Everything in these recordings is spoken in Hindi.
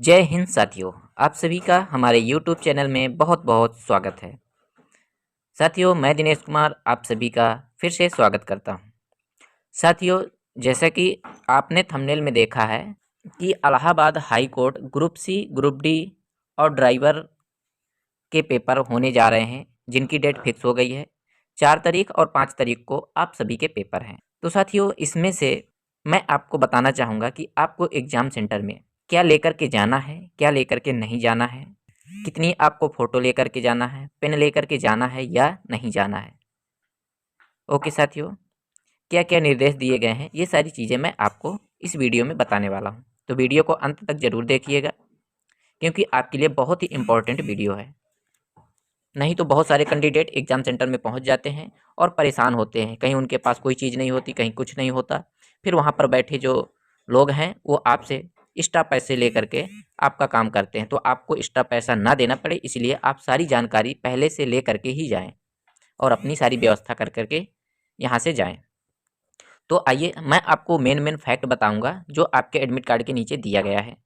जय हिंद साथियों। आप सभी का हमारे YouTube चैनल में बहुत बहुत स्वागत है। साथियों, मैं दिनेश कुमार आप सभी का फिर से स्वागत करता हूं। साथियों, जैसा कि आपने थंबनेल में देखा है कि इलाहाबाद हाई कोर्ट ग्रुप सी, ग्रुप डी और ड्राइवर के पेपर होने जा रहे हैं, जिनकी डेट फिक्स हो गई है। 4 तारीख और 5 तारीख को आप सभी के पेपर हैं। तो साथियों, इसमें से मैं आपको बताना चाहूँगा कि आपको एग्ज़ाम सेंटर में क्या लेकर के जाना है, क्या लेकर के नहीं जाना है, कितनी आपको फ़ोटो लेकर के जाना है, पेन लेकर के जाना है या नहीं जाना है। ओके साथियों, क्या क्या निर्देश दिए गए हैं, ये सारी चीज़ें मैं आपको इस वीडियो में बताने वाला हूँ। तो वीडियो को अंत तक ज़रूर देखिएगा, क्योंकि आपके लिए बहुत ही इम्पोर्टेंट वीडियो है। नहीं तो बहुत सारे कैंडिडेट एग्ज़ाम सेंटर में पहुंच जाते हैं और परेशान होते हैं। कहीं उनके पास कोई चीज़ नहीं होती, कहीं कुछ नहीं होता। फिर वहाँ पर बैठे जो लोग हैं वो आपसे एक्स्ट्रा पैसे लेकर के आपका काम करते हैं। तो आपको एक्स्ट्रा पैसा ना देना पड़े, इसलिए आप सारी जानकारी पहले से ले करके ही जाएँ और अपनी सारी व्यवस्था कर करके यहाँ से जाएँ। तो आइए मैं आपको मेन फैक्ट बताऊँगा जो आपके एडमिट कार्ड के नीचे दिया गया है।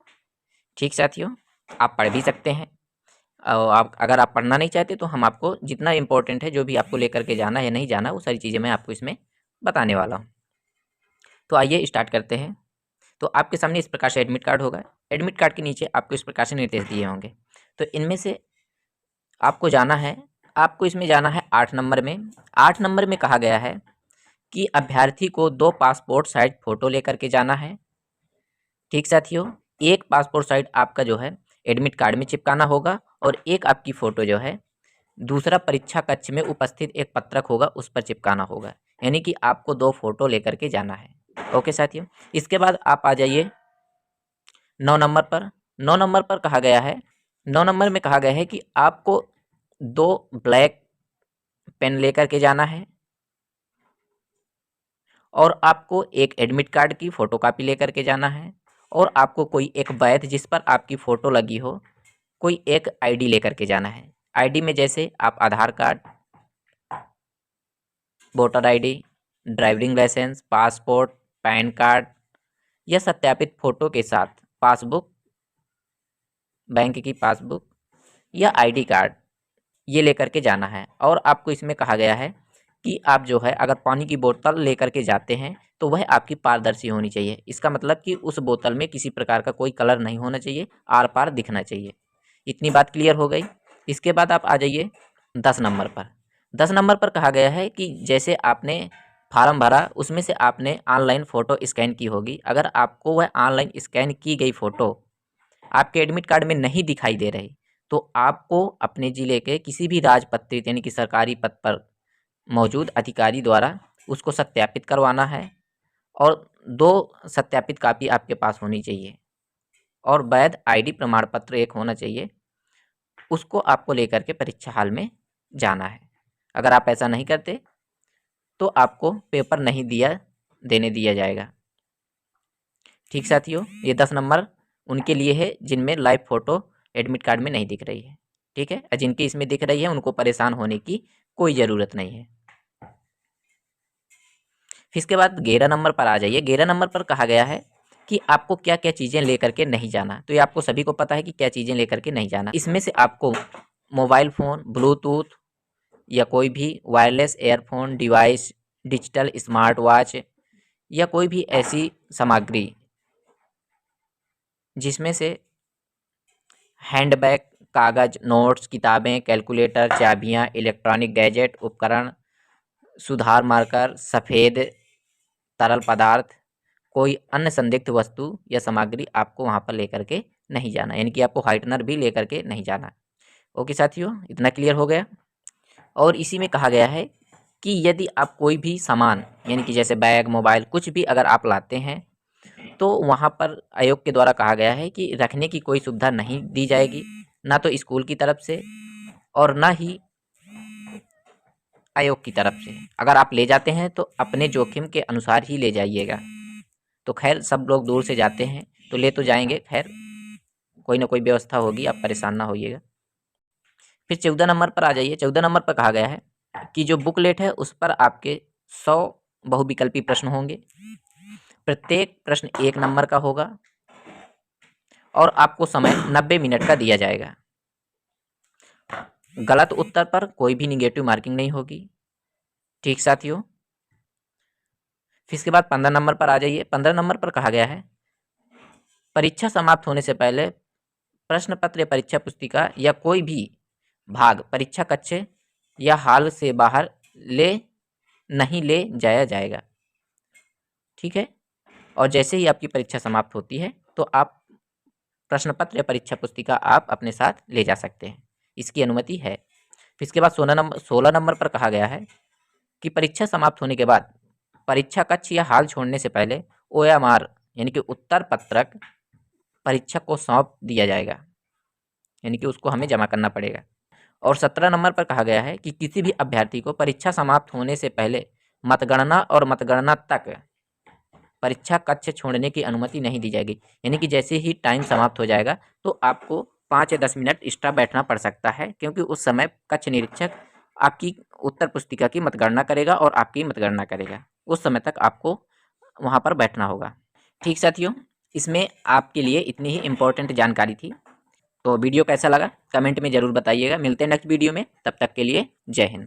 ठीक साथियों, आप पढ़ भी सकते हैं। आप अगर आप पढ़ना नहीं चाहते तो हम आपको जितना इम्पोर्टेंट है, जो भी आपको लेकर के जाना है या नहीं जाना, वो सारी चीज़ें मैं आपको इसमें बताने वाला हूँ। तो आइए स्टार्ट करते हैं। तो आपके सामने इस प्रकार से एडमिट कार्ड होगा। एडमिट कार्ड के नीचे आपको इस प्रकार से निर्देश दिए होंगे। तो इनमें से आपको जाना है, आपको इसमें जाना है 8 नंबर में। 8 नंबर में कहा गया है कि अभ्यर्थी को 2 पासपोर्ट साइज फ़ोटो लेकर के जाना है। ठीक साथियों, एक पासपोर्ट साइज आपका जो है एडमिट कार्ड में चिपकाना होगा और एक आपकी फ़ोटो जो है दूसरा परीक्षा कक्ष में उपस्थित एक पत्रक होगा उस पर चिपकाना होगा। यानी कि आपको 2 फोटो लेकर के जाना है। ओके साथियों, इसके बाद आप आ जाइए 9 नंबर पर। 9 नंबर पर कहा गया है, 9 नंबर में कहा गया है कि आपको 2 ब्लैक पेन लेकर के जाना है और आपको एक एडमिट कार्ड की फ़ोटोकॉपी लेकर के जाना है और आपको कोई एक वैध जिस पर आपकी फ़ोटो लगी हो, कोई एक आईडी लेकर के जाना है। आईडी में जैसे आप Aadhaar card, voter ID, driving licence, passport, PAN card या सत्यापित फ़ोटो के साथ पासबुक, बैंक की पासबुक या आईडी कार्ड, ये लेकर के जाना है। और आपको इसमें कहा गया है कि आप जो है अगर पानी की बोतल लेकर के जाते हैं तो वह आपकी पारदर्शी होनी चाहिए। इसका मतलब कि उस बोतल में किसी प्रकार का कोई कलर नहीं होना चाहिए, आर पार दिखना चाहिए। इतनी बात क्लियर हो गई। इसके बाद आप आ जाइए 10 नंबर पर। 10 नंबर पर कहा गया है कि जैसे आपने फार्म भरा, उसमें से आपने ऑनलाइन फ़ोटो स्कैन की होगी। अगर आपको वह ऑनलाइन स्कैन की गई फ़ोटो आपके एडमिट कार्ड में नहीं दिखाई दे रही, तो आपको अपने ज़िले के किसी भी राजपत्रित यानी कि सरकारी पद पर मौजूद अधिकारी द्वारा उसको सत्यापित करवाना है और 2 सत्यापित कापी आपके पास होनी चाहिए और वैध आईडी प्रमाण पत्र एक होना चाहिए। उसको आपको लेकर के परीक्षा हॉल में जाना है। अगर आप ऐसा नहीं करते तो आपको पेपर नहीं देने दिया जाएगा। ठीक साथियों, ये 10 नंबर उनके लिए है जिनमें लाइव फ़ोटो एडमिट कार्ड में नहीं दिख रही है। ठीक है, और जिनकी इसमें दिख रही है उनको परेशान होने की कोई ज़रूरत नहीं है। फिर इसके बाद 11 नंबर पर आ जाइए। 11 नंबर पर कहा गया है कि आपको क्या क्या चीज़ें लेकर के नहीं जाना। तो ये आपको सभी को पता है कि क्या चीज़ें लेकर के नहीं जाना। इसमें से आपको मोबाइल फ़ोन, ब्लूटूथ या कोई भी wireless earphone device, digital smart watch या कोई भी ऐसी सामग्री जिसमें से हैंडबैग, कागज़, नोट्स, किताबें, कैलकुलेटर, चाबियाँ, इलेक्ट्रॉनिक गैजेट, उपकरण, सुधार मार्कर, सफ़ेद तरल पदार्थ, कोई अन्य संदिग्ध वस्तु या सामग्री आपको वहाँ पर लेकर के नहीं जाना। यानी कि आपको व्हाइटनर भी लेकर के नहीं जाना। ओके साथियों, इतना क्लियर हो गया। और इसी में कहा गया है कि यदि आप कोई भी सामान यानी कि जैसे बैग, मोबाइल, कुछ भी अगर आप लाते हैं तो वहाँ पर आयोग के द्वारा कहा गया है कि रखने की कोई सुविधा नहीं दी जाएगी, ना तो स्कूल की तरफ से और ना ही आयोग की तरफ से। अगर आप ले जाते हैं तो अपने जोखिम के अनुसार ही ले जाइएगा। तो खैर सब लोग दूर से जाते हैं तो ले तो जाएंगे, खैर कोई ना कोई व्यवस्था होगी, आप परेशान ना होइएगा। फिर 14 नंबर पर आ जाइए। 14 नंबर पर कहा गया है कि जो बुकलेट है उस पर आपके 100 बहुविकल्पी प्रश्न होंगे। प्रत्येक प्रश्न 1 नंबर का होगा और आपको समय 90 मिनट का दिया जाएगा। गलत उत्तर पर कोई भी निगेटिव मार्किंग नहीं होगी। ठीक साथियों, फिर इसके बाद 15 नंबर पर आ जाइए। 15 नंबर पर कहा गया है, परीक्षा समाप्त होने से पहले प्रश्न पत्र या परीक्षा पुस्तिका या कोई भी भाग परीक्षा कक्ष या हॉल से बाहर नहीं ले जाया जाएगा। ठीक है, और जैसे ही आपकी परीक्षा समाप्त होती है तो आप प्रश्न पत्र या परीक्षा पुस्तिका आप अपने साथ ले जा सकते हैं, इसकी अनुमति है। फिर इसके बाद 16 नंबर पर कहा गया है कि परीक्षा समाप्त होने के बाद परीक्षा कक्ष या हॉल छोड़ने से पहले OMR यानी कि उत्तर पत्रक परीक्षक को सौंप दिया जाएगा, यानी कि उसको हमें जमा करना पड़ेगा। और 17 नंबर पर कहा गया है कि किसी भी अभ्यर्थी को परीक्षा समाप्त होने से पहले मतगणना और मतगणना तक परीक्षा कक्ष छोड़ने की अनुमति नहीं दी जाएगी। यानी कि जैसे ही टाइम समाप्त हो जाएगा तो आपको 5 या 10 मिनट एक्स्ट्रा बैठना पड़ सकता है, क्योंकि उस समय कक्ष निरीक्षक आपकी उत्तर पुस्तिका की मतगणना करेगा और आपकी मतगणना करेगा। उस समय तक आपको वहाँ पर बैठना होगा। ठीक साथियों, इसमें आपके लिए इतनी ही इम्पोर्टेंट जानकारी थी। तो वीडियो कैसा लगा कमेंट में ज़रूर बताइएगा। मिलते हैं नेक्स्ट वीडियो में, तब तक के लिए जय हिंद।